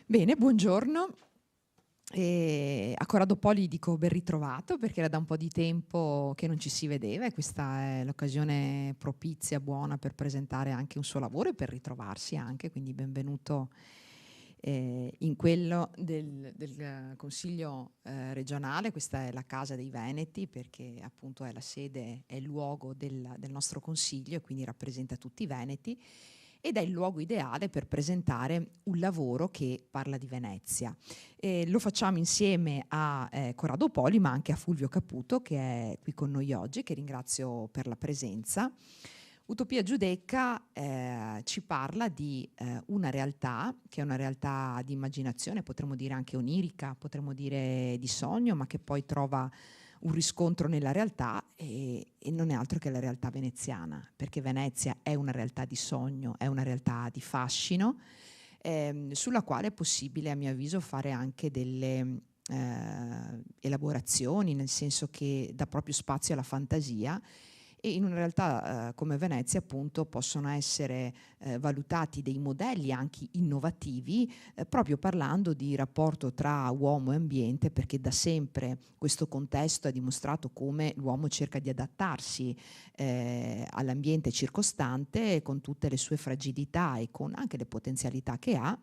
Bene, buongiorno. A Corrado Poli dico ben ritrovato perché era da un po' di tempo che non ci si vedeva e questa è l'occasione propizia, buona per presentare anche un suo lavoro e per ritrovarsi anche, quindi benvenuto in quello del Consiglio regionale. Questa è la Casa dei Veneti perché appunto è la sede, è il luogo del nostro Consiglio e quindi rappresenta tutti i Veneti ed è il luogo ideale per presentare un lavoro che parla di Venezia. Lo facciamo insieme a Corrado Poli, ma anche a Fulvio Caputo, che è qui con noi oggi, che ringrazio per la presenza. Utopia Giudecca ci parla di una realtà, che è una realtà di immaginazione, potremmo dire anche onirica, potremmo dire di sogno, ma che poi trova un riscontro nella realtà e non è altro che la realtà veneziana, perché Venezia è una realtà di sogno, è una realtà di fascino, sulla quale è possibile, a mio avviso, fare anche delle elaborazioni, nel senso che dà proprio spazio alla fantasia e in una realtà come Venezia appunto possono essere valutati dei modelli anche innovativi proprio parlando di rapporto tra uomo e ambiente, perché da sempre questo contesto ha dimostrato come l'uomo cerca di adattarsi all'ambiente circostante con tutte le sue fragilità e con anche le potenzialità che ha.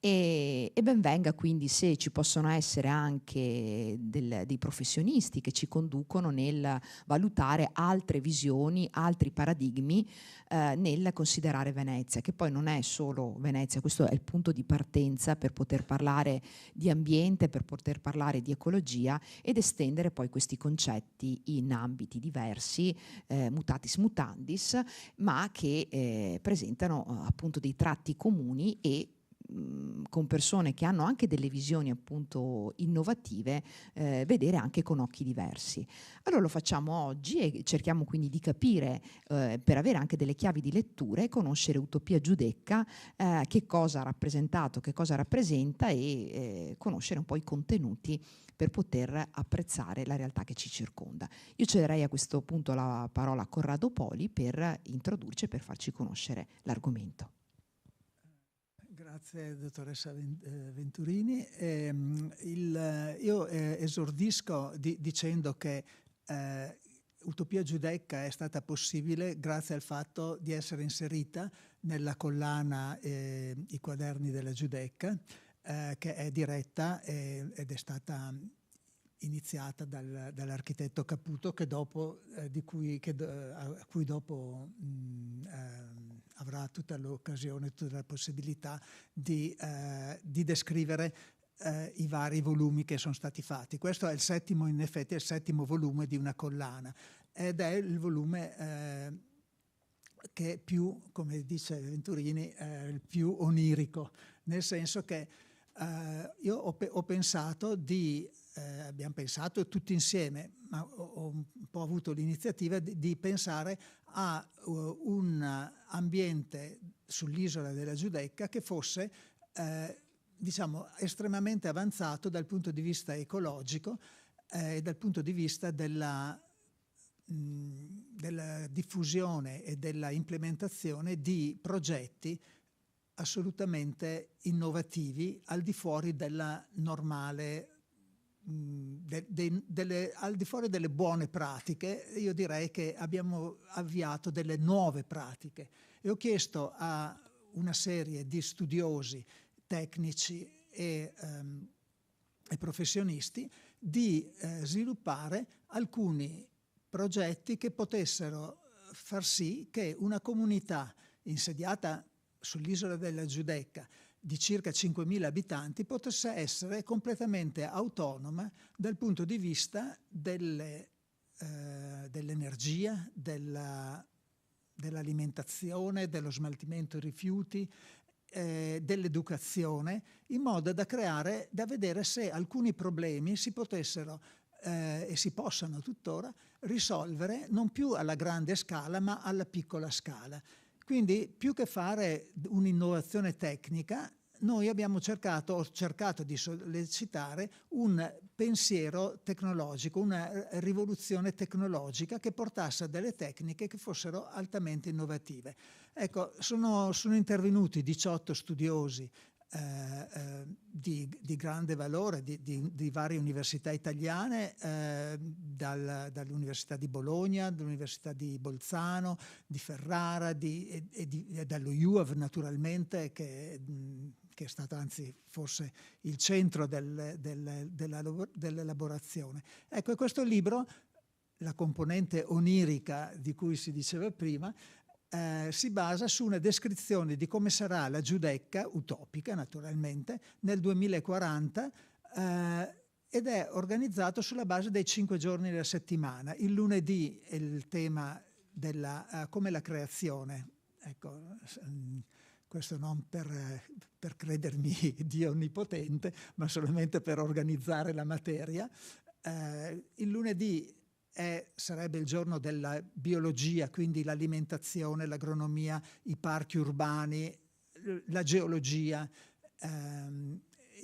E ben venga quindi se ci possono essere anche dei professionisti che ci conducono nel valutare altre visioni, altri paradigmi nel considerare Venezia, che poi non è solo Venezia, questo è il punto di partenza per poter parlare di ambiente, per poter parlare di ecologia ed estendere poi questi concetti in ambiti diversi, mutatis mutandis, ma che presentano appunto dei tratti comuni e con persone che hanno anche delle visioni appunto innovative, vedere anche con occhi diversi. Allora lo facciamo oggi e cerchiamo quindi di capire, per avere anche delle chiavi di lettura e conoscere Utopia Giudecca, che cosa ha rappresentato, che cosa rappresenta e conoscere un po' i contenuti per poter apprezzare la realtà che ci circonda. Io cederei a questo punto la parola a Corrado Poli per introdurci e per farci conoscere l'argomento. Grazie dottoressa Venturini. Io esordisco dicendo che Utopia Giudecca è stata possibile grazie al fatto di essere inserita nella collana I quaderni della Giudecca, che è diretta ed è stata iniziata dall'architetto Caputo, che dopo, a cui dopo avrà tutta l'occasione, tutta la possibilità di descrivere i vari volumi che sono stati fatti. Questo è il settimo, in effetti, è il settimo volume di una collana ed è il volume che più, come dice Venturini, il più onirico, nel senso che io ho pensato abbiamo pensato tutti insieme, ma ho un po' avuto l'iniziativa di pensare a un ambiente sull'isola della Giudecca che fosse diciamo estremamente avanzato dal punto di vista ecologico e dal punto di vista della diffusione e della implementazione di progetti assolutamente innovativi al di fuori della normale, al di fuori delle buone pratiche. Io direi che abbiamo avviato delle nuove pratiche e ho chiesto a una serie di studiosi, tecnici e professionisti di sviluppare alcuni progetti che potessero far sì che una comunità insediata sull'isola della Giudecca di circa 5.000 abitanti potesse essere completamente autonoma dal punto di vista dell'energia, dell'alimentazione, dello smaltimento dei rifiuti, dell'educazione, in modo da vedere se alcuni problemi si potessero e si possano tuttora risolvere non più alla grande scala ma alla piccola scala. Quindi più che fare un'innovazione tecnica, noi ho cercato di sollecitare un pensiero tecnologico, una rivoluzione tecnologica che portasse a delle tecniche che fossero altamente innovative. Ecco, sono intervenuti 18 studiosi di grande valore di varie università italiane, dall'Università di Bologna, dall'Università di Bolzano, di Ferrara e dallo UAV naturalmente, che è stato anzi forse il centro dell'elaborazione. Ecco, questo libro, la componente onirica di cui si diceva prima, si basa su una descrizione di come sarà la Giudecca, utopica naturalmente, nel 2040, ed è organizzato sulla base dei 5 giorni della settimana. Il lunedì è il tema come la creazione. Ecco, questo non per credermi Dio onnipotente, ma solamente per organizzare la materia. Il lunedì sarebbe il giorno della biologia, quindi l'alimentazione, l'agronomia, i parchi urbani, la geologia,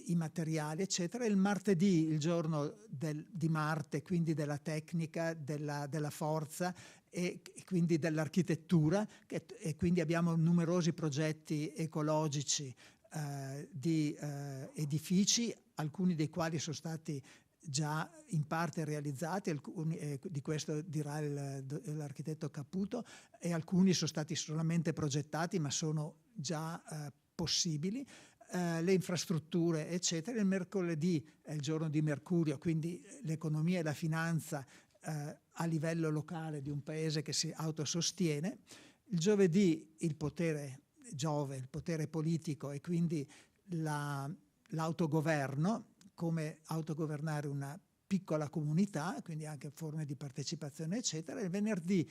i materiali, eccetera. Il martedì, il giorno di Marte, quindi della tecnica, della forza e quindi dell'architettura, e quindi abbiamo numerosi progetti ecologici di edifici, alcuni dei quali sono stati già in parte realizzati, di questo dirà l'architetto Caputo, e alcuni sono stati solamente progettati ma sono già possibili. Le infrastrutture, eccetera. Il mercoledì è il giorno di Mercurio, quindi l'economia e la finanza a livello locale di un paese che si autosostiene. Il giovedì il potere Giove, il potere politico, e quindi l'autogoverno, come autogovernare una piccola comunità, quindi anche forme di partecipazione, eccetera. Il venerdì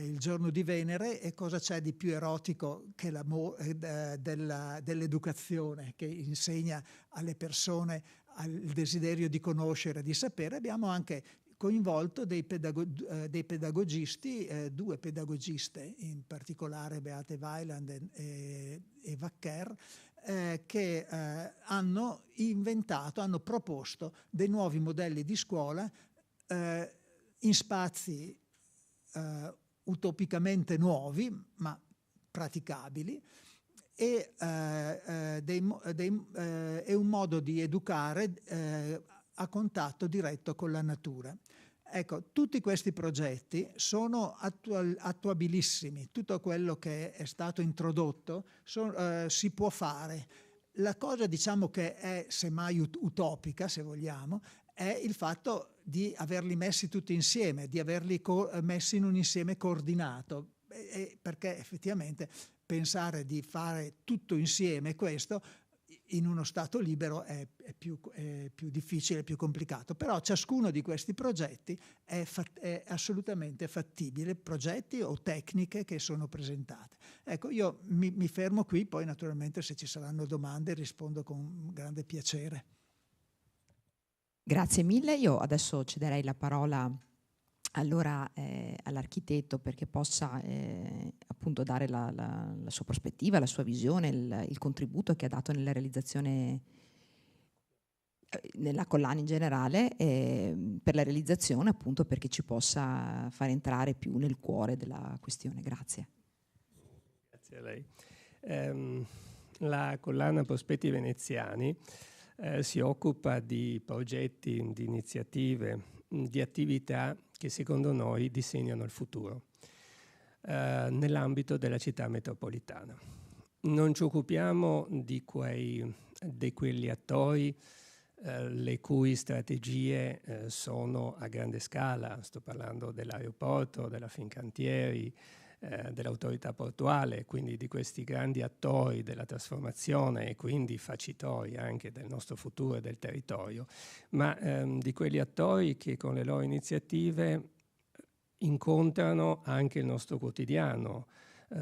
il giorno di Venere, e cosa c'è di più erotico che dell'educazione, che insegna alle persone il desiderio di conoscere, di sapere. Abbiamo anche coinvolto dei pedagogisti, 2 pedagogiste in particolare, Beate Weiland e Vaccher, che hanno proposto dei nuovi modelli di scuola in spazi utopicamente nuovi ma praticabili, e un modo di educare a contatto diretto con la natura. Ecco, tutti questi progetti sono attuabilissimi. Tutto quello che è stato introdotto si può fare. La cosa, diciamo, che è semmai utopica, se vogliamo, è il fatto di averli messi tutti insieme, di averli messi in un insieme coordinato, perché effettivamente pensare di fare tutto insieme questo in uno stato libero è più difficile, più complicato. Però ciascuno di questi progetti è assolutamente fattibile, progetti o tecniche che sono presentate. Ecco, io mi fermo qui, poi naturalmente se ci saranno domande rispondo con grande piacere. Grazie mille. Io adesso cederei la parola allora all'architetto, perché possa appunto dare la sua prospettiva, la sua visione, il contributo che ha dato nella realizzazione, nella collana in generale, per la realizzazione, appunto perché ci possa far entrare più nel cuore della questione. Grazie. Grazie a lei. La collana Prospetti Veneziani si occupa di progetti, di iniziative, di attività che secondo noi disegnano il futuro nell'ambito della città metropolitana. Non ci occupiamo di quegli attori le cui strategie sono a grande scala. Sto parlando dell'aeroporto, della Fincantieri, dell'autorità portuale, quindi di questi grandi attori della trasformazione e quindi facitori anche del nostro futuro e del territorio, ma di quegli attori che con le loro iniziative incontrano anche il nostro quotidiano.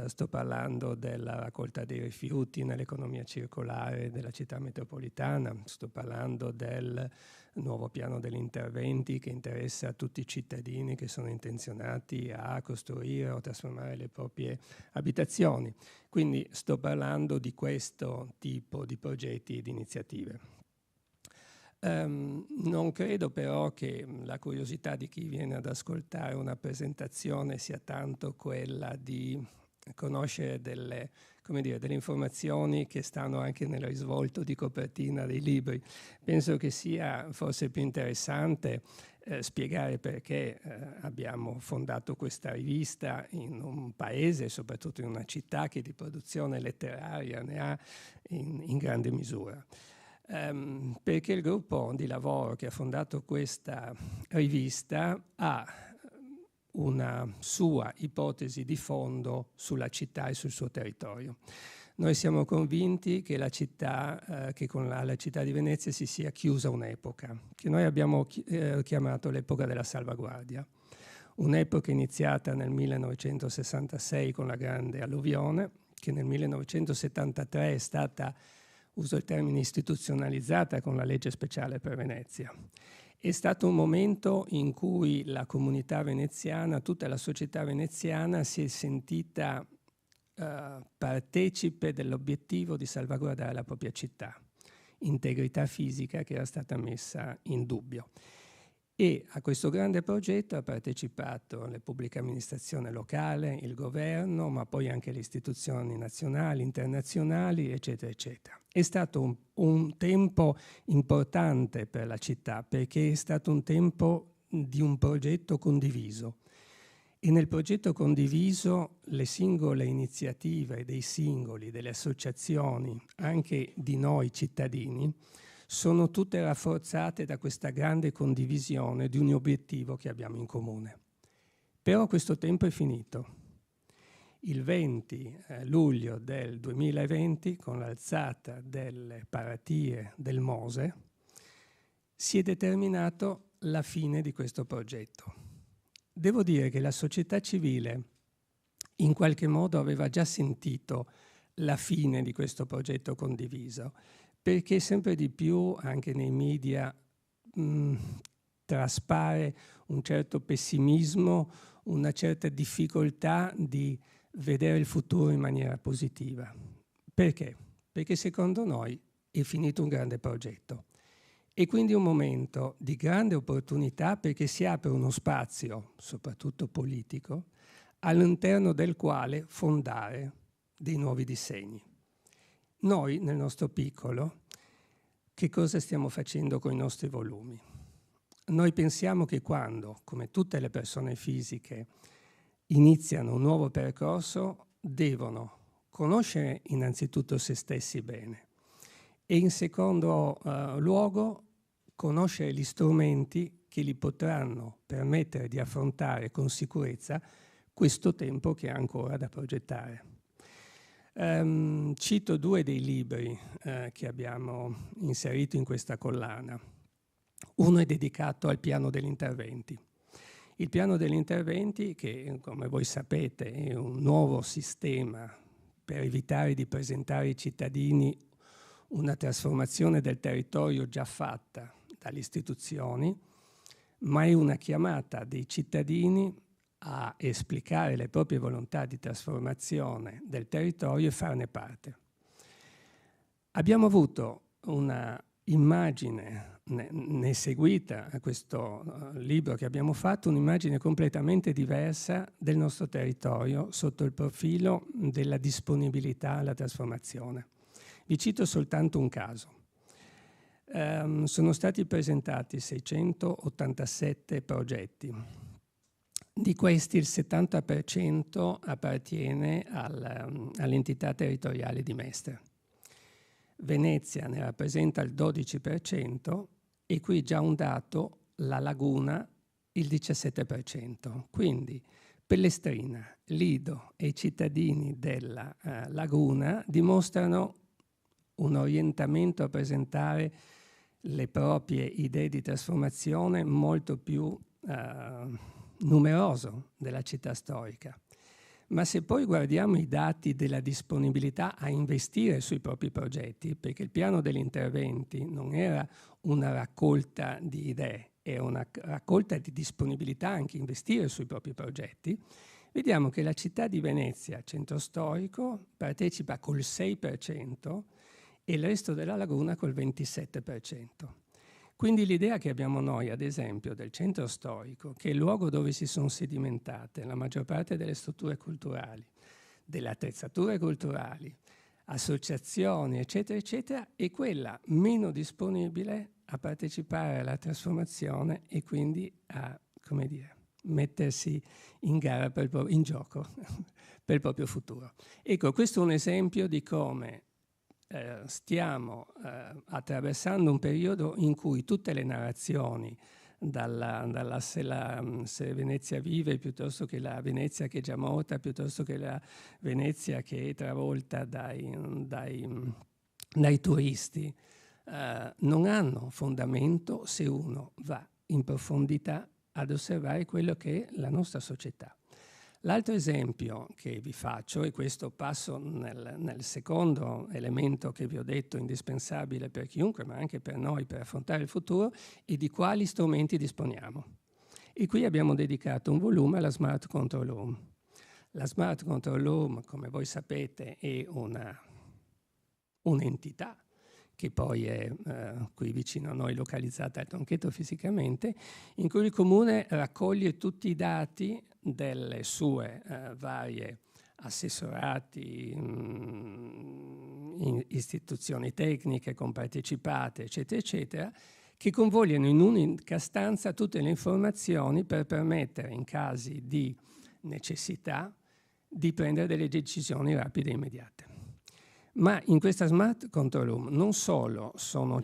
Sto parlando della raccolta dei rifiuti nell'economia circolare della città metropolitana, sto parlando del nuovo piano degli interventi che interessa a tutti i cittadini che sono intenzionati a costruire o trasformare le proprie abitazioni. Quindi sto parlando di questo tipo di progetti e di iniziative. Non credo però che la curiosità di chi viene ad ascoltare una presentazione sia tanto quella di conoscere delle informazioni che stanno anche nel risvolto di copertina dei libri. Penso che sia forse più interessante spiegare perché abbiamo fondato questa rivista in un paese, soprattutto in una città che di produzione letteraria ne ha in grande misura. Perché il gruppo di lavoro che ha fondato questa rivista ha una sua ipotesi di fondo sulla città e sul suo territorio. Noi siamo convinti che la città, che con la città di Venezia si sia chiusa un'epoca, che noi abbiamo chiamato l'epoca della salvaguardia. Un'epoca iniziata nel 1966 con la grande alluvione, che nel 1973 è stata, uso il termine, istituzionalizzata con la legge speciale per Venezia. È stato un momento in cui la comunità veneziana, tutta la società veneziana si è sentita partecipe dell'obiettivo di salvaguardare la propria città, integrità fisica che era stata messa in dubbio. E a questo grande progetto ha partecipato la pubblica amministrazione locale, il governo, ma poi anche le istituzioni nazionali, internazionali, eccetera, eccetera. È stato un tempo importante per la città perché è stato un tempo di un progetto condiviso. E nel progetto condiviso le singole iniziative dei singoli, delle associazioni, anche di noi cittadini, sono tutte rafforzate da questa grande condivisione di un obiettivo che abbiamo in comune. Però questo tempo è finito. Il 20 luglio del 2020, con l'alzata delle paratie del Mose, si è determinato la fine di questo progetto. Devo dire che la società civile in qualche modo aveva già sentito la fine di questo progetto condiviso, perché sempre di più anche nei media traspare un certo pessimismo, una certa difficoltà di vedere il futuro in maniera positiva. Perché? Perché secondo noi è finito un grande progetto. E quindi un momento di grande opportunità perché si apre uno spazio, soprattutto politico, all'interno del quale fondare dei nuovi disegni. Noi, nel nostro piccolo, che cosa stiamo facendo con i nostri volumi? Noi pensiamo che quando, come tutte le persone fisiche, iniziano un nuovo percorso, devono conoscere innanzitutto se stessi bene e in secondo luogo conoscere gli strumenti che gli potranno permettere di affrontare con sicurezza questo tempo che ha ancora da progettare. Cito due dei libri che abbiamo inserito in questa collana. Uno è dedicato al piano degli interventi. Il piano degli interventi, che come voi sapete è un nuovo sistema per evitare di presentare ai cittadini una trasformazione del territorio già fatta dalle istituzioni, ma è una chiamata dei cittadini a esplicare le proprie volontà di trasformazione del territorio e farne parte. Abbiamo avuto una immagine, ne è seguita a questo libro che abbiamo fatto, un'immagine completamente diversa del nostro territorio sotto il profilo della disponibilità alla trasformazione. Vi cito soltanto un caso. Sono stati presentati 687 progetti. Di questi il 70% appartiene all'entità territoriale di Mestre. Venezia ne rappresenta il 12% e qui già un dato, la Laguna il 17%. Quindi Pellestrina, Lido e i cittadini della Laguna dimostrano un orientamento a presentare le proprie idee di trasformazione molto più numeroso della città storica. Ma se poi guardiamo i dati della disponibilità a investire sui propri progetti, perché il piano degli interventi non era una raccolta di idee, era una raccolta di disponibilità anche a investire sui propri progetti, vediamo che la città di Venezia, centro storico, partecipa col 6% e il resto della Laguna col 27%. Quindi l'idea che abbiamo noi, ad esempio, del centro storico, che è il luogo dove si sono sedimentate la maggior parte delle strutture culturali, delle attrezzature culturali, associazioni, eccetera, eccetera, e quella meno disponibile a partecipare alla trasformazione e quindi a, come dire, mettersi in gara in gioco per il proprio futuro. Ecco, questo è un esempio di come stiamo attraversando un periodo in cui tutte le narrazioni, dalla se Venezia vive, piuttosto che la Venezia che è già morta, piuttosto che la Venezia che è travolta dai turisti, non hanno fondamento se uno va in profondità ad osservare quello che è la nostra società. L'altro esempio che vi faccio, e questo passo nel secondo elemento che vi ho detto indispensabile per chiunque, ma anche per noi per affrontare il futuro, è di quali strumenti disponiamo. E qui abbiamo dedicato un volume alla Smart Control Room. La Smart Control Room, come voi sapete, è un'entità che poi è qui vicino a noi localizzata a Tronchetto fisicamente, in cui il Comune raccoglie tutti i dati delle sue varie assessorati, istituzioni tecniche compartecipate, eccetera, eccetera, che convogliano in un'unica stanza tutte le informazioni per permettere, in casi di necessità, di prendere delle decisioni rapide e immediate. Ma in questa Smart Control Room non solo sono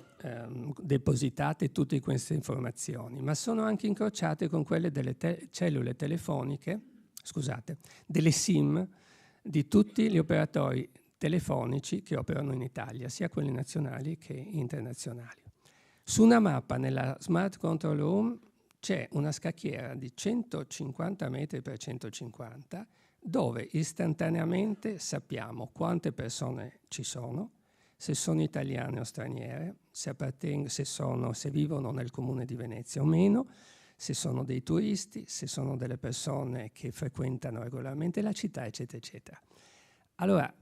depositate tutte queste informazioni, ma sono anche incrociate con quelle delle cellule telefoniche, scusate, delle SIM di tutti gli operatori telefonici che operano in Italia, sia quelli nazionali che internazionali. Su una mappa nella Smart Control Room c'è una scacchiera di 150 metri per 150 dove istantaneamente sappiamo quante persone ci sono, se sono italiane o straniere, se vivono nel comune di Venezia o meno, se sono dei turisti, se sono delle persone che frequentano regolarmente la città, eccetera, eccetera. Allora,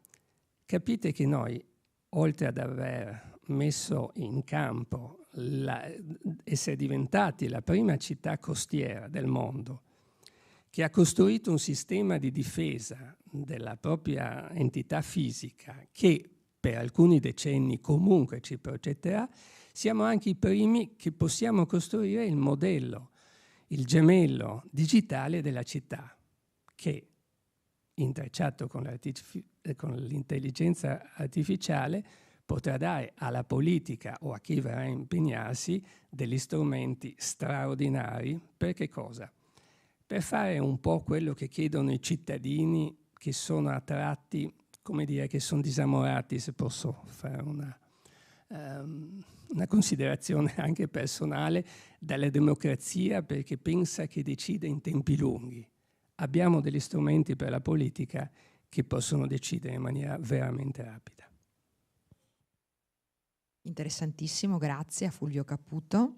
capite che noi, oltre ad aver messo in campo essere diventati la prima città costiera del mondo, che ha costruito un sistema di difesa della propria entità fisica che per alcuni decenni comunque ci progetterà, siamo anche i primi che possiamo costruire il modello, il gemello digitale della città, che intrecciato con l'intelligenza artificiale potrà dare alla politica o a chi verrà a impegnarsi degli strumenti straordinari. Per che cosa? Per fare un po' quello che chiedono i cittadini che sono attratti, come dire, che sono disamorati, se posso fare una considerazione anche personale, dalla democrazia perché pensa che decida in tempi lunghi. Abbiamo degli strumenti per la politica che possono decidere in maniera veramente rapida. Interessantissimo, grazie a Fulvio Caputo.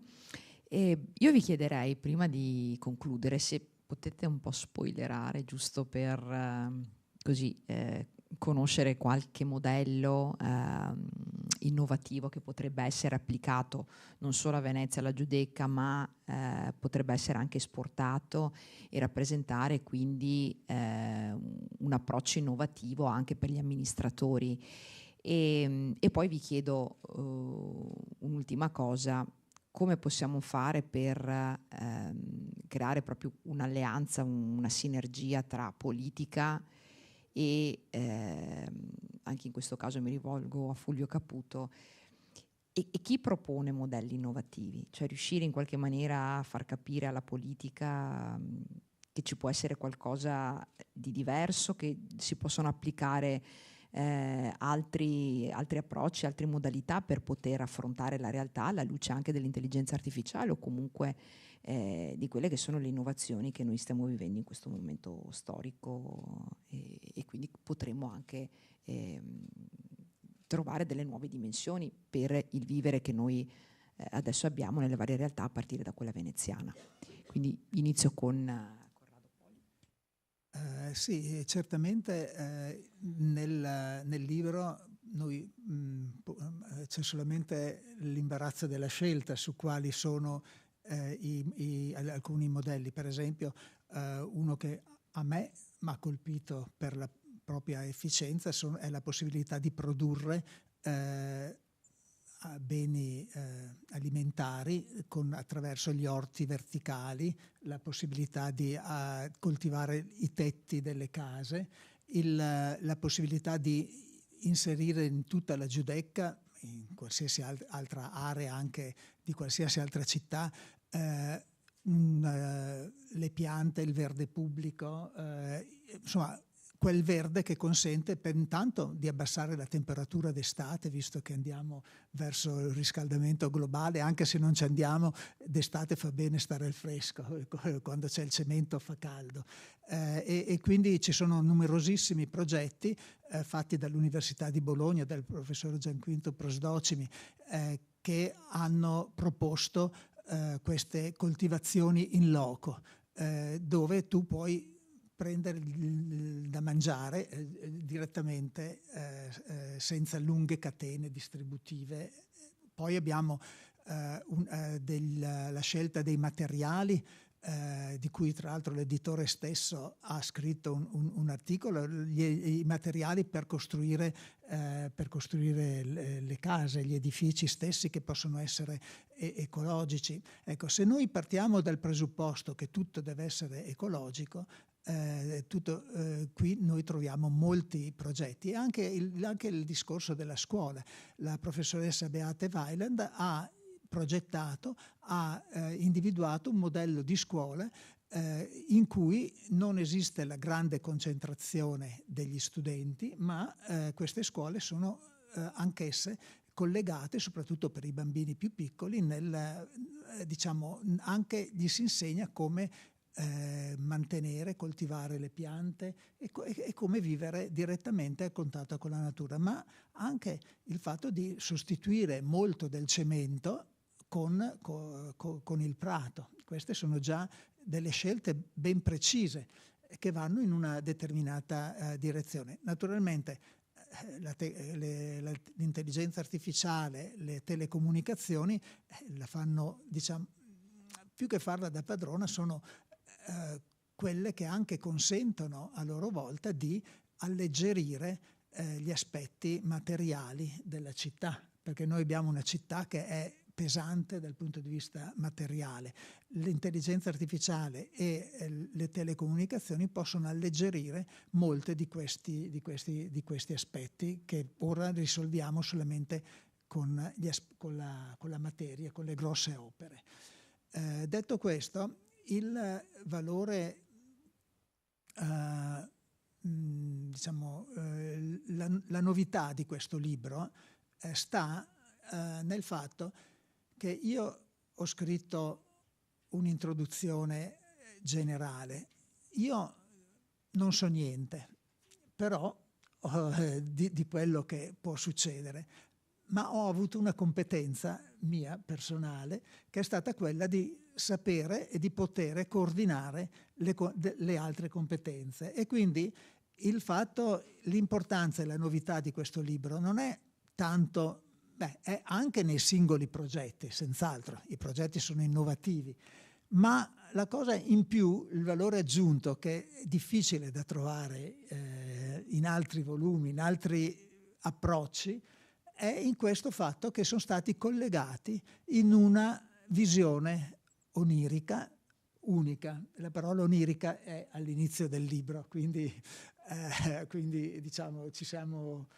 Io vi chiederei, prima di concludere, se potete un po' spoilerare, giusto per conoscere qualche modello innovativo che potrebbe essere applicato non solo a Venezia, alla Giudecca, ma potrebbe essere anche esportato e rappresentare quindi un approccio innovativo anche per gli amministratori. E poi vi chiedo un'ultima cosa: come possiamo fare per creare proprio un'alleanza, una sinergia tra politica e anche in questo caso mi rivolgo a Fulvio Caputo e chi propone modelli innovativi, cioè riuscire in qualche maniera a far capire alla politica che ci può essere qualcosa di diverso, che si possono applicare altri approcci, altre modalità per poter affrontare la realtà alla luce anche dell'intelligenza artificiale o comunque di quelle che sono le innovazioni che noi stiamo vivendo in questo momento storico e quindi potremmo anche trovare delle nuove dimensioni per il vivere che noi adesso abbiamo nelle varie realtà a partire da quella veneziana. Quindi inizio con Corrado Poli. Sì, certamente nel libro noi, c'è solamente l'imbarazzo della scelta su quali sono alcuni modelli. Per esempio, uno che a me mi ha colpito per propria efficienza è la possibilità di produrre beni alimentari attraverso gli orti verticali, la possibilità di coltivare i tetti delle case, la possibilità di inserire in tutta la Giudecca, in qualsiasi altra area anche di qualsiasi altra città, le piante, il verde pubblico, insomma quel verde che consente intanto di abbassare la temperatura d'estate, visto che andiamo verso il riscaldamento globale. Anche se non ci andiamo, d'estate fa bene stare al fresco, quando c'è il cemento fa caldo. E quindi ci sono numerosissimi progetti fatti dall'Università di Bologna, dal professor Gianquinto Prosdocimi, che hanno proposto queste coltivazioni in loco, dove tu puoi prendere da mangiare direttamente senza lunghe catene distributive. Poi abbiamo la scelta dei materiali, di cui tra l'altro l'editore stesso ha scritto un articolo, i materiali per costruire le case, gli edifici stessi, che possono essere ecologici. Ecco, se noi partiamo dal presupposto che tutto deve essere ecologico, qui noi troviamo molti progetti, e anche il discorso della scuola. La professoressa Beate Weiland ha progettato, ha individuato un modello di scuola in cui non esiste la grande concentrazione degli studenti, ma queste scuole sono anch'esse collegate, soprattutto per i bambini più piccoli, diciamo, anche gli si insegna come mantenere, coltivare le piante e come vivere direttamente a contatto con la natura, ma anche il fatto di sostituire molto del cemento con il prato. Queste sono già delle scelte ben precise che vanno in una determinata direzione. Naturalmente l'intelligenza artificiale, le telecomunicazioni la fanno, diciamo, più che farla da padrona, sono quelle che anche consentono a loro volta di alleggerire gli aspetti materiali della città, perché noi abbiamo una città che è pesante dal punto di vista materiale. L'intelligenza artificiale e le telecomunicazioni possono alleggerire molte di questi aspetti che ora risolviamo solamente con la materia, con le grosse opere. Detto questo, il valore, diciamo, la novità di questo libro sta nel fatto che io ho scritto un'introduzione generale. Io non so niente, però di quello che può succedere, ma ho avuto una competenza mia personale che è stata quella di sapere e di poter coordinare le altre competenze. E quindi l'importanza e la novità di questo libro non è tanto, è anche nei singoli progetti, senz'altro, i progetti sono innovativi, ma la cosa in più, il valore aggiunto, che è difficile da trovare in altri volumi, in altri approcci, è in questo fatto che sono stati collegati in una visione onirica, unica. La parola onirica è all'inizio del libro, quindi diciamo ci siamo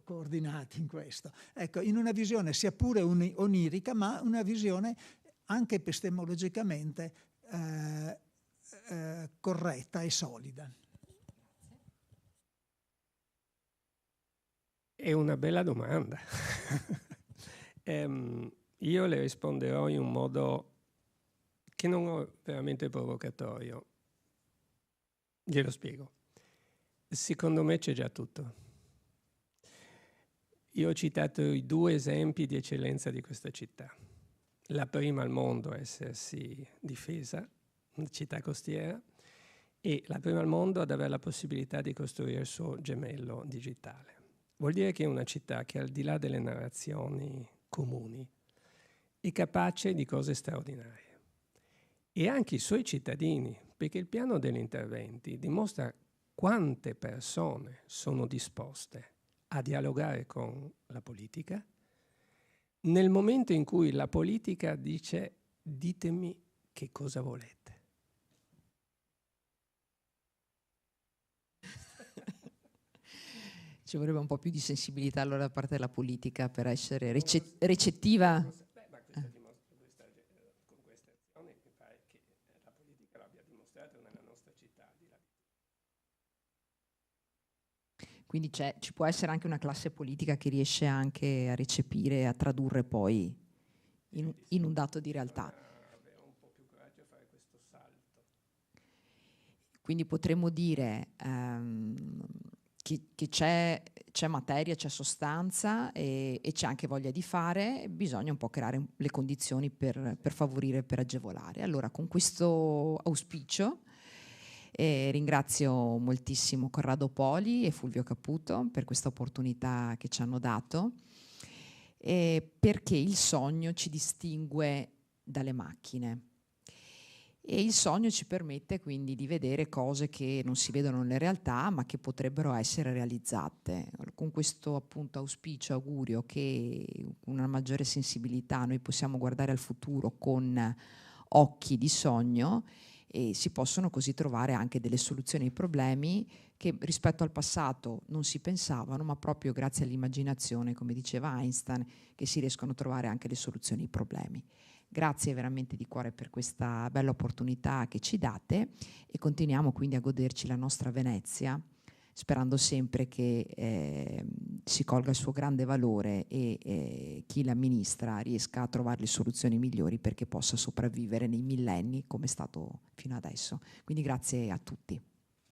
coordinati in questo. Ecco, in una visione sia pure onirica, ma una visione anche epistemologicamente corretta e solida. È una bella domanda. Io le risponderò in un modo che non è veramente provocatorio. Glielo spiego. Secondo me c'è già tutto. Io ho citato i 2 esempi di eccellenza di questa città. La prima al mondo a essersi difesa, una città costiera, e la prima al mondo ad avere la possibilità di costruire il suo gemello digitale. Vuol dire che è una città che, al di là delle narrazioni comuni, è capace di cose straordinarie. E anche i suoi cittadini, perché il piano degli interventi dimostra quante persone sono disposte a dialogare con la politica nel momento in cui la politica dice ditemi che cosa volete. Ci vorrebbe un po' più di sensibilità allora da parte della politica per essere recettiva. Con queste azioni mi pare che la politica l'abbia dimostrato nella nostra città. Quindi ci può essere anche una classe politica che riesce anche a recepire, a tradurre poi in un dato di realtà. Avere un po' più coraggio a fare questo salto. Quindi potremmo dire che c'è materia, c'è sostanza e c'è anche voglia di fare, bisogna un po' creare le condizioni per favorire, per agevolare. Allora, con questo auspicio ringrazio moltissimo Corrado Poli e Fulvio Caputo per questa opportunità che ci hanno dato, perché il sogno ci distingue dalle macchine. E il sogno ci permette quindi di vedere cose che non si vedono nelle realtà, ma che potrebbero essere realizzate. Con questo appunto auspicio, augurio che con una maggiore sensibilità noi possiamo guardare al futuro con occhi di sogno e si possono così trovare anche delle soluzioni ai problemi che rispetto al passato non si pensavano, ma proprio grazie all'immaginazione, come diceva Einstein, che si riescono a trovare anche le soluzioni ai problemi. Grazie veramente di cuore per questa bella opportunità che ci date e continuiamo quindi a goderci la nostra Venezia, sperando sempre che si colga il suo grande valore e chi l'amministra riesca a trovare le soluzioni migliori perché possa sopravvivere nei millenni come è stato fino adesso. Quindi grazie a tutti.